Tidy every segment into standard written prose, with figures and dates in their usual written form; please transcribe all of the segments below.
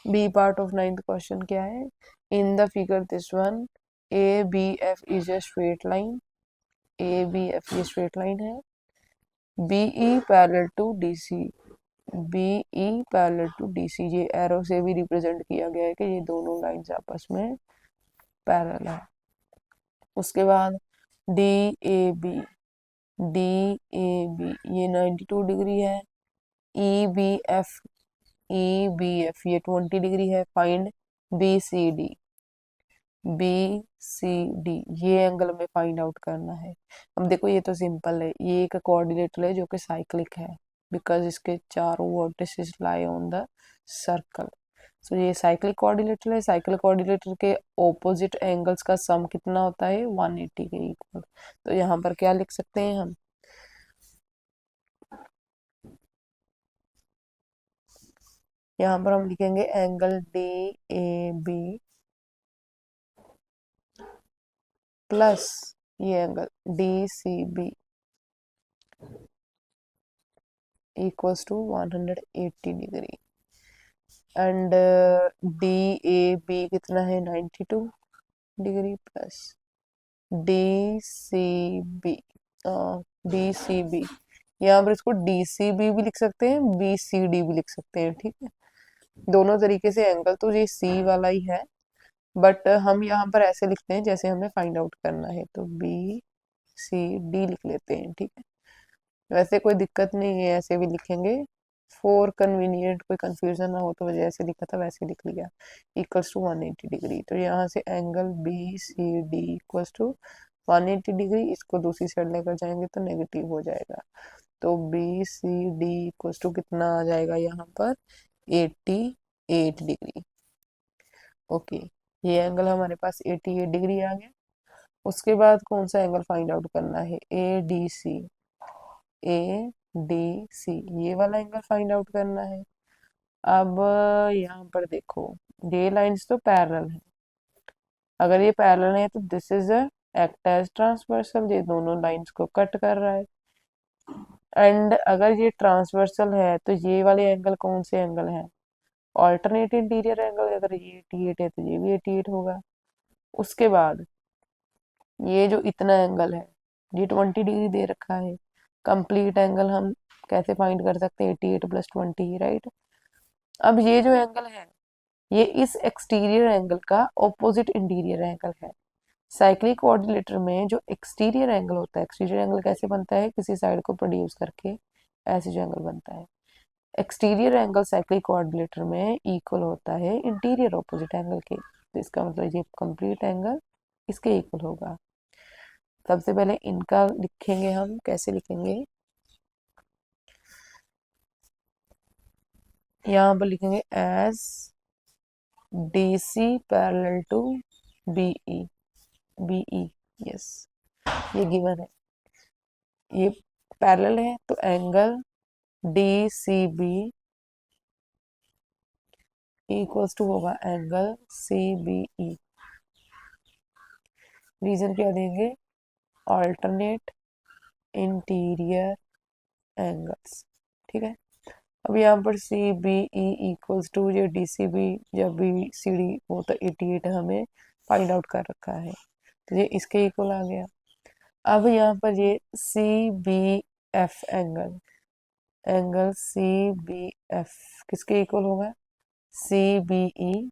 B part of ninth question क्या है? In the figure this one A B F is a straight line, A B F ये straight line है, B E parallel to D C, B E parallel to D C, ये arrow से भी represent किया गया है कि ये दोनों लाइंस आपस में पैरेलल है। उसके बाद D A B, D A B ये 92 डिग्री है, E B F, E B F ये 20 डिग्री है, find B C D, B C D ये एंगल में फाइंड आउट करना है। अब देखो ये तो सिंपल है, ये एक कोऑर्डिनेटर है जो कि साइक्लिक है, बिकॉज इसके चारों vertices lie on the circle. So ये साइक्लिक कोऑर्डिनेटर है, साइक्लिक कोऑर्डिनेटर के ऑपोजिट एंगल्स का सम कितना होता है? 180 के इक्वल। तो यहाँ पर क्या लिख सकते हैं हम? यहाँ पर हम लिखेंगे angle D A B plus ये angle D C B equals to 180 degree, and D A B कितना है? 92 degree plus D C B, D C B यहाँ पर इसको डी सी बी भी लिख सकते हैं, बी सी डी भी लिख सकते हैं, ठीक है। दोनों तरीके से एंगल तो ये सी वाला ही है, बट हम यहाँ पर ऐसे लिखते हैं जैसे हमें फाइंड आउट करना है, तो बी सी डी लिख लेते हैं, ठीक है। वैसे कोई दिक्कत नहीं है, ऐसे भी लिखेंगे फॉर कन्वीनियंट, कोई कंफ्यूजन ना हो तो जैसे लिखा था वैसे लिख लिया, इक्वल्स टू 180 डिग्री। तो यहाँ से angle B C D equals to 180 degree, इसको दूसरी साइड लेकर जाएंगे तो नेगेटिव हो जाएगा, तो B C D equals to कितना आ जाएगा यहाँ पर? 88 डिग्री। ओके, ये एंगल हमारे पास 88 डिग्री आ गया। उसके बाद कौन सा एंगल फाइंड आउट करना है? A D C, A D C ये वाला एंगल फाइंड आउट करना है। अब यहाँ पर देखो, ये लाइंस तो पैरेलल है, अगर ये पैरेलल है तो this is a act as transversal, ये दोनों लाइंस को कट कर रहा है। एंड अगर ये ट्रांसवर्सल है तो ये वाले एंगल कौन से एंगल है? ऑल्टरनेट इंटीरियर एंगल, अगर ये 88 है तो ये भी 88 होगा। उसके बाद ये जो इतना एंगल है, ये 20 डिग्री दे रखा है, कंप्लीट एंगल हम कैसे फाइंड कर सकते हैं? 88 प्लस 20, राइट। अब ये जो एंगल है ये इस एक्सटीरियर एंगल का ऑपोजिट इंटीरियर एंगल है। साइक्लिक कोऑर्डिनेटर में जो एक्सटीरियर एंगल होता है, एक्सटीरियर एंगल कैसे बनता है? किसी साइड को प्रोड्यूस करके ऐसे जो एंगल बनता है, एक्सटीरियर एंगल साइक्लिक कोऑर्डिनेटर में इक्वल होता है इंटीरियर ऑपोजिट एंगल के, तो इसका मतलब ये कंप्लीट एंगल इसके इक्वल होगा। सबसे पहले इनका लिखेंगे हम, कैसे लिखेंगे? यहाँ पर लिखेंगे as D C parallel to B E, B E, yes, ये गिवन है, ये पैरेलल है तो angle D C B equals to होगा angle C B E. Reason क्या देंगे? ऑल्टरनेट इंटीरियर एंगल्स, ठीक है। अब यहाँ पर C B E equals to ये डी सी बी, जब बी सी डी वो तो 88 हमें फाइंड आउट कर रखा है, तो ये इसके इक्वल आ गया। अब यहाँ पर ये C B F angle, angle C B F किसके इक्वल होगा? C B E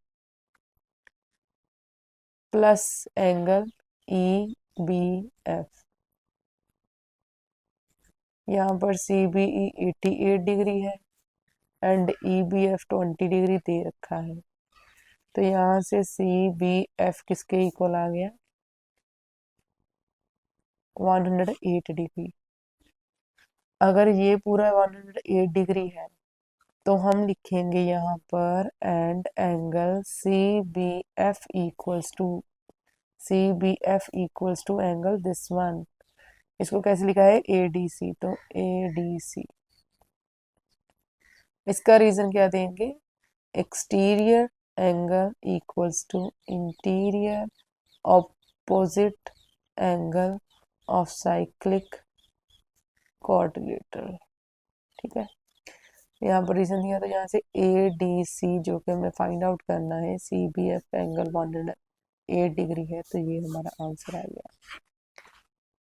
plus angle E B F. यहाँ पर सी बी ई 88 डिग्री है and E B F 20 degree दे रखा है, तो यहाँ से सी बी एफ किसके इक्वल आ गया? 108 डिग्री। अगर ये पूरा 108 डिग्री है तो हम लिखेंगे यहाँ पर and angle C B F equals to, C B F equals to angle this one, इसको कैसे लिखा है? ए डी सी, तो ए डी सी। इसका रीजन क्या देंगे? Exterior angle equals to interior opposite angle of cyclic coordinator, ठीक है। यहाँ पर रीजन दिया तो यहाँ से ए डी सी जो कि हमें फाइंड आउट करना है, C B F angle 108 degree है, तो ये हमारा आंसर आ गया।